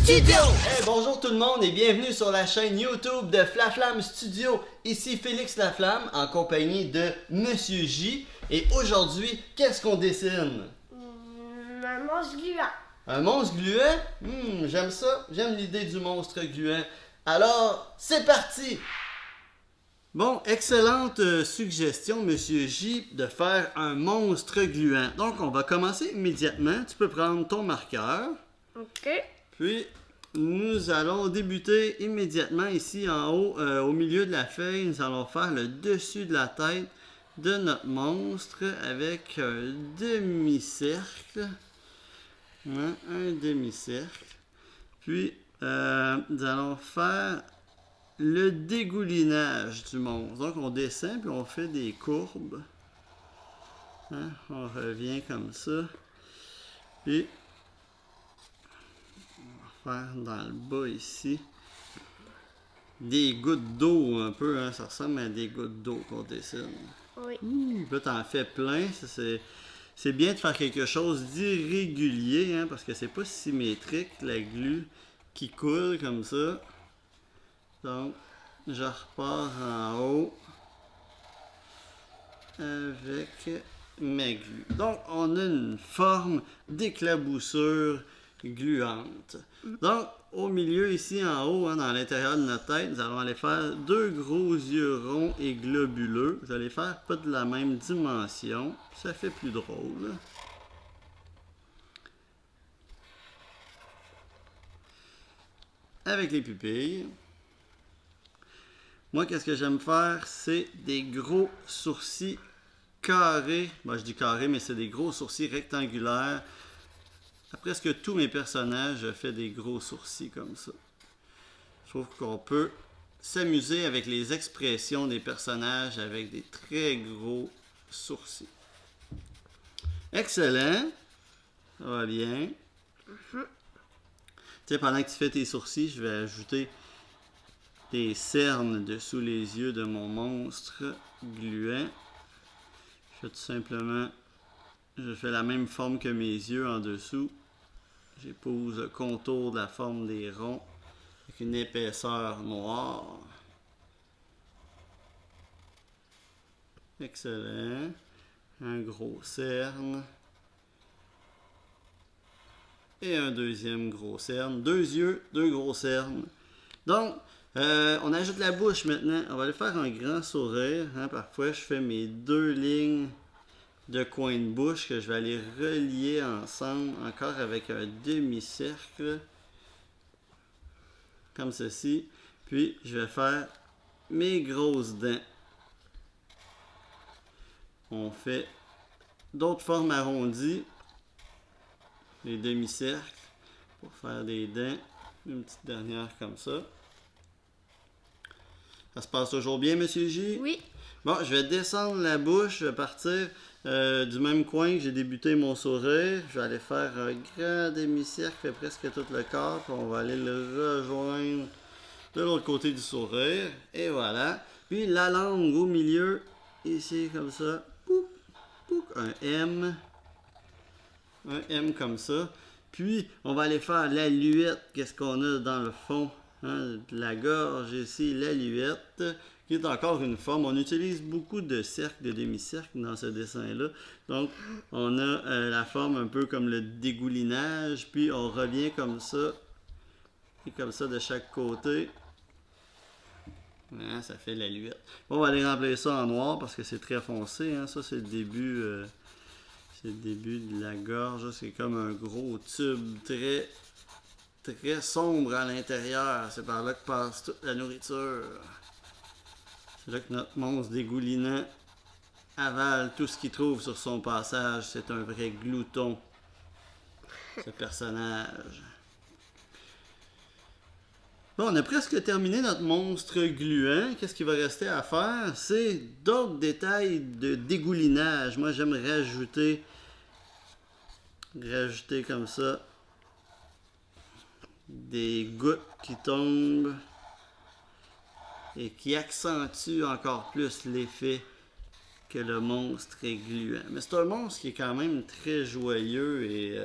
Studio! Hey, bonjour tout le monde et bienvenue sur la chaîne YouTube de Flaflamme Studio. Ici Félix Laflamme en compagnie de Monsieur J. Et aujourd'hui, qu'est-ce qu'on dessine? Un monstre gluant. Un monstre gluant? J'aime ça. J'aime l'idée du monstre gluant. Alors, c'est parti! Bon, excellente suggestion, Monsieur J, de faire un monstre gluant. Donc, on va commencer immédiatement. Tu peux prendre ton marqueur. Ok. Puis, nous allons débuter immédiatement ici en haut, au milieu de la feuille. Nous allons faire le dessus de la tête de notre monstre avec un demi-cercle. Hein, un demi-cercle. Puis, nous allons faire le dégoulinage du monstre. Donc, on descend puis on fait des courbes. Hein, on revient comme ça. Puis, faire dans le bas ici des gouttes d'eau un peu, hein, ça ressemble à des gouttes d'eau qu'on dessine. Oui. Là, t'en fais plein. C'est bien de faire quelque chose d'irrégulier, hein, parce que c'est pas symétrique, la glu qui coule comme ça. Donc, je repars en haut avec ma glu. Donc, on a une forme d'éclaboussure gluante. Donc, au milieu, ici en haut, hein, dans l'intérieur de notre tête, nous allons aller faire deux gros yeux ronds et globuleux. Vous allez faire pas de la même dimension. Ça fait plus drôle. Avec les pupilles. Moi, qu'est-ce que j'aime faire? C'est des gros sourcils carrés. Bon, je dis carrés, mais c'est des gros sourcils rectangulaires. À presque tous mes personnages, je fais des gros sourcils comme ça. Je trouve qu'on peut s'amuser avec les expressions des personnages avec des très gros sourcils. Excellent. Ça va bien. Tu sais, pendant que tu fais tes sourcils, je vais ajouter des cernes dessous les yeux de mon monstre gluant. Je fais tout simplement, je fais la même forme que mes yeux en dessous. J'épouse le contour de la forme des ronds avec une épaisseur noire. Excellent. Un gros cerne. Et un deuxième gros cerne. Deux yeux, deux gros cernes. Donc, on ajoute la bouche maintenant. On va aller faire un grand sourire. Hein. Parfois, je fais mes deux lignes de coin de bouche que je vais aller relier ensemble encore avec un demi-cercle comme ceci. Puis je vais faire mes grosses dents. On fait d'autres formes arrondies, les demi-cercles pour faire des dents. Une petite dernière comme ça. Ça se passe toujours bien, Monsieur J? Oui. Bon, je vais descendre la bouche, je vais partir du même coin que j'ai débuté mon sourire. Je vais aller faire un grand demi-cercle, fait presque tout le corps, puis on va aller le rejoindre de l'autre côté du sourire. Et voilà. Puis la langue au milieu, ici comme ça. Poup, poup, un M. Un M comme ça. Puis on va aller faire la luette. Qu'est-ce qu'on a dans le fond? Hein, de la gorge ici, la luette, qui est encore une forme. On utilise beaucoup de cercles, de demi-cercles dans ce dessin-là. Donc, on a la forme un peu comme le dégoulinage, puis on revient comme ça, et comme ça de chaque côté. Hein, ça fait la luette. Bon, on va aller remplir ça en noir parce que c'est très foncé. Hein. Ça, c'est le début. C'est le début de la gorge. C'est comme un gros tube très sombre à l'intérieur. C'est par là que passe toute la nourriture. C'est là que notre monstre dégoulinant avale tout ce qu'il trouve sur son passage. C'est un vrai glouton, ce personnage. Bon, on a presque terminé notre monstre gluant. Qu'est-ce qu'il va rester à faire? C'est d'autres détails de dégoulinage. Moi, j'aime rajouter comme ça des gouttes qui tombent et qui accentuent encore plus l'effet que le monstre est gluant. Mais c'est un monstre qui est quand même très joyeux et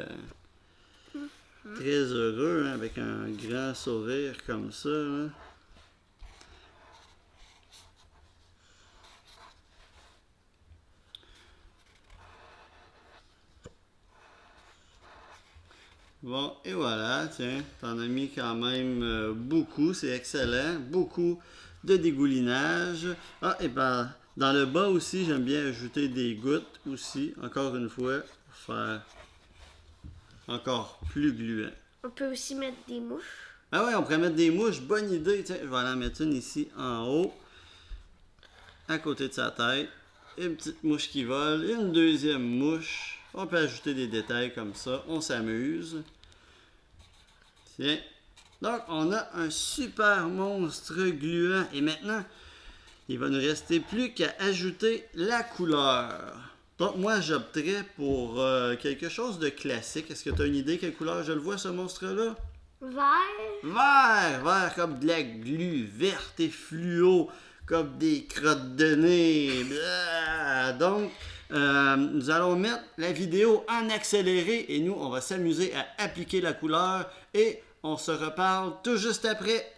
Très heureux, hein, avec un grand sourire comme ça. Là. Bon, et voilà, tiens, t'en as mis quand même beaucoup, c'est excellent. Beaucoup de dégoulinage. Ah, et ben, dans le bas aussi, j'aime bien ajouter des gouttes aussi, encore une fois, pour faire encore plus gluant. On peut aussi mettre des mouches. Ah ouais, on pourrait mettre des mouches, bonne idée. Tiens, je vais en mettre une ici en haut, à côté de sa tête. Une petite mouche qui vole, une deuxième mouche. On peut ajouter des détails comme ça, on s'amuse. Tiens. Donc, on a un super monstre gluant. Et maintenant, il va nous rester plus qu'à ajouter la couleur. Donc, moi, j'opterais pour quelque chose de classique. Est-ce que tu as une idée quelle couleur je le vois, ce monstre-là? Vert. Vert! Vert comme de la glu, verte et fluo, comme des crottes de nez. Blah! Donc, nous allons mettre la vidéo en accéléré et nous, on va s'amuser à appliquer la couleur et on se reparle tout juste après.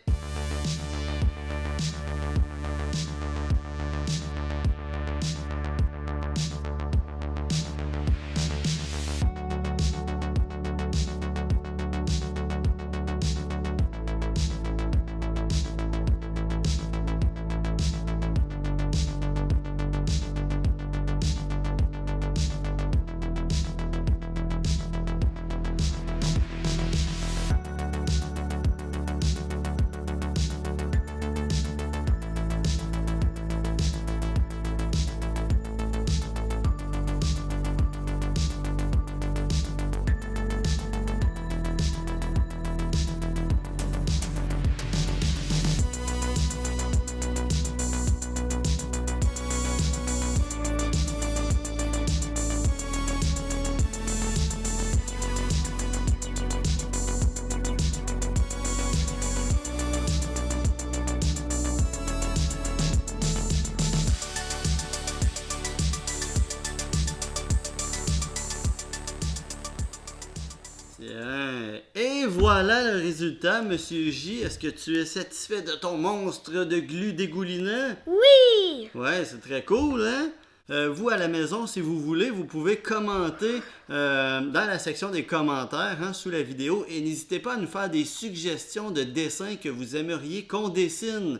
Tiens. Et voilà le résultat, Monsieur J. Est-ce que tu es satisfait de ton monstre de glu dégoulinant? Oui. Ouais, c'est très cool, hein? Vous, à la maison, si vous voulez, vous pouvez commenter dans la section des commentaires hein, sous la vidéo et n'hésitez pas à nous faire des suggestions de dessins que vous aimeriez qu'on dessine.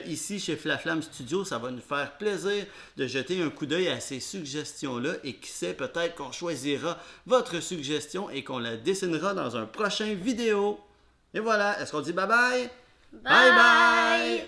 Ici, chez Flaflam Studio, ça va nous faire plaisir de jeter un coup d'œil à ces suggestions-là et qui sait, peut-être qu'on choisira votre suggestion et qu'on la dessinera dans un prochain vidéo. Et voilà, est-ce qu'on dit bye-bye? Bye bye.